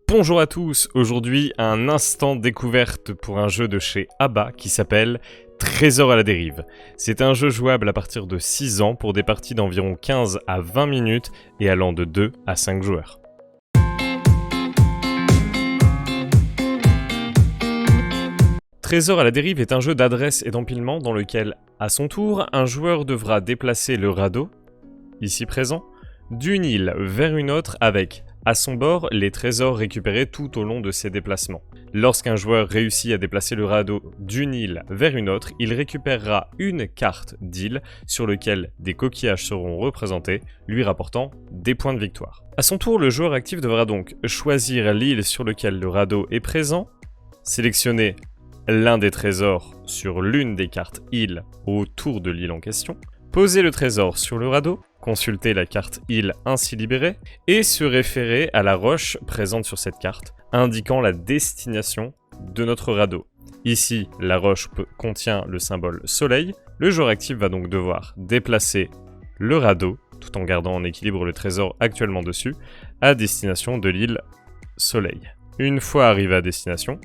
Bonjour à tous, aujourd'hui un instant découverte pour un jeu de chez ABBA qui s'appelle Trésor à la dérive. C'est un jeu jouable à partir de 6 ans pour des parties d'environ 15 à 20 minutes et allant de 2 à 5 joueurs. Trésor à la dérive est un jeu d'adresse et d'empilement dans lequel, à son tour, un joueur devra déplacer le radeau, ici présent, d'une île vers une autre avec, à son bord, les trésors récupérés tout au long de ses déplacements. Lorsqu'un joueur réussit à déplacer le radeau d'une île vers une autre, il récupérera une carte d'île sur laquelle des coquillages seront représentés, lui rapportant des points de victoire. À son tour, le joueur actif devra donc choisir l'île sur laquelle le radeau est présent, sélectionner l'un des trésors sur l'une des cartes île autour de l'île en question, poser le trésor sur le radeau, consulter la carte île ainsi libérée et se référer à la roche présente sur cette carte, indiquant la destination de notre radeau. Ici, la roche contient le symbole soleil. Le joueur actif va donc devoir déplacer le radeau, tout en gardant en équilibre le trésor actuellement dessus, à destination de l'île soleil. Une fois arrivé à destination,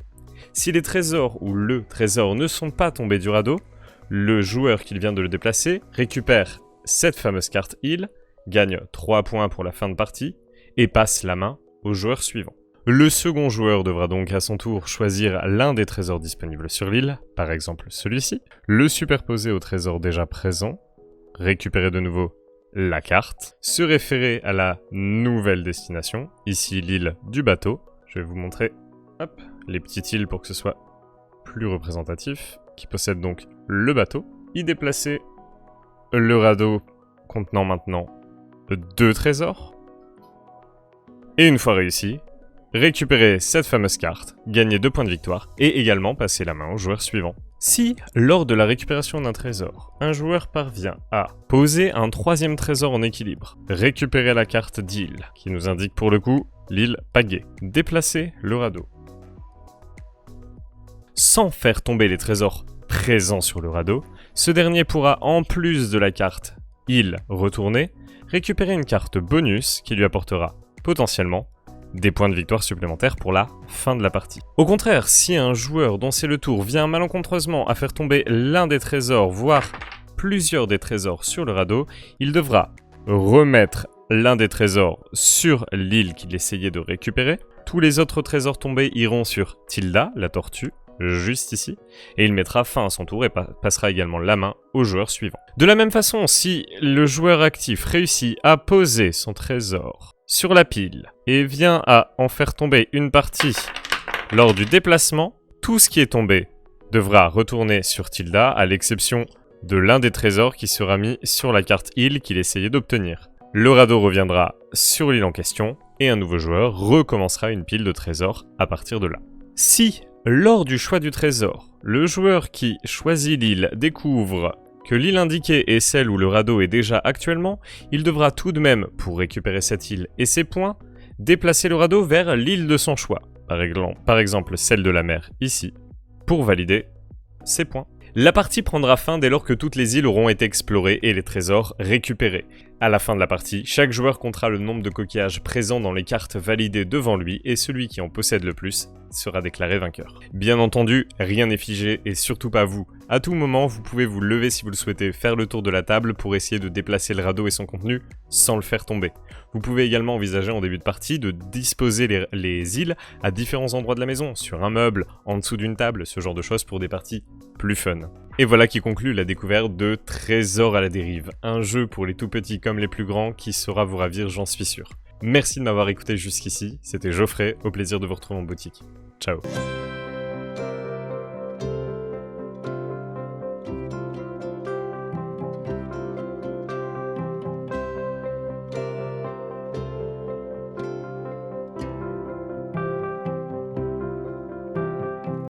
si les trésors ou le trésor ne sont pas tombés du radeau, le joueur qui vient de le déplacer récupère cette fameuse carte île, gagne 3 points pour la fin de partie et passe la main au joueur suivant. Le second joueur devra donc à son tour choisir l'un des trésors disponibles sur l'île, par exemple celui-ci, le superposer au trésor déjà présent, récupérer de nouveau la carte, se référer à la nouvelle destination, ici l'île du bateau. Je vais vous montrer les petites îles pour que ce soit plus représentatif, qui possède donc le bateau, y déplacer le radeau contenant maintenant 2 trésors. Et une fois réussi, récupérer cette fameuse carte, gagner 2 points de victoire et également passer la main au joueur suivant. Si, lors de la récupération d'un trésor, un joueur parvient à poser un 3e trésor en équilibre, récupérer la carte d'île, qui nous indique pour le coup l'île Pagaie, déplacer le radeau, sans faire tomber les trésors présents sur le radeau, ce dernier pourra, en plus de la carte île retournée, récupérer une carte bonus qui lui apportera potentiellement des points de victoire supplémentaires pour la fin de la partie. Au contraire, si un joueur dont c'est le tour vient malencontreusement à faire tomber l'un des trésors, voire plusieurs des trésors sur le radeau, il devra remettre l'un des trésors sur l'île qu'il essayait de récupérer. Tous les autres trésors tombés iront sur Tilda, la tortue, juste ici, et il mettra fin à son tour et passera également la main au joueur suivant. De la même façon, si le joueur actif réussit à poser son trésor sur la pile et vient à en faire tomber une partie lors du déplacement, tout ce qui est tombé devra retourner sur Tilda, à l'exception de l'un des trésors qui sera mis sur la carte île qu'il essayait d'obtenir. Le radeau reviendra sur l'île en question et un nouveau joueur recommencera une pile de trésors à partir de là. Si lors du choix du trésor, le joueur qui choisit l'île découvre que l'île indiquée est celle où le radeau est déjà actuellement, il devra tout de même, pour récupérer cette île et ses points, déplacer le radeau vers l'île de son choix, par exemple celle de la mer ici, pour valider ses points. La partie prendra fin dès lors que toutes les îles auront été explorées et les trésors récupérés. À la fin de la partie, chaque joueur comptera le nombre de coquillages présents dans les cartes validées devant lui et celui qui en possède le plus sera déclaré vainqueur. Bien entendu, rien n'est figé et surtout pas vous. À tout moment, vous pouvez vous lever si vous le souhaitez, faire le tour de la table pour essayer de déplacer le radeau et son contenu sans le faire tomber. Vous pouvez également envisager en début de partie de disposer les îles à différents endroits de la maison, sur un meuble, en dessous d'une table, ce genre de choses pour des parties plus fun. Et voilà qui conclut la découverte de Trésor à la dérive, un jeu pour les tout petits comme les plus grands qui saura vous ravir, j'en suis sûr. Merci de m'avoir écouté jusqu'ici, c'était Geoffrey, au plaisir de vous retrouver en boutique. Ciao.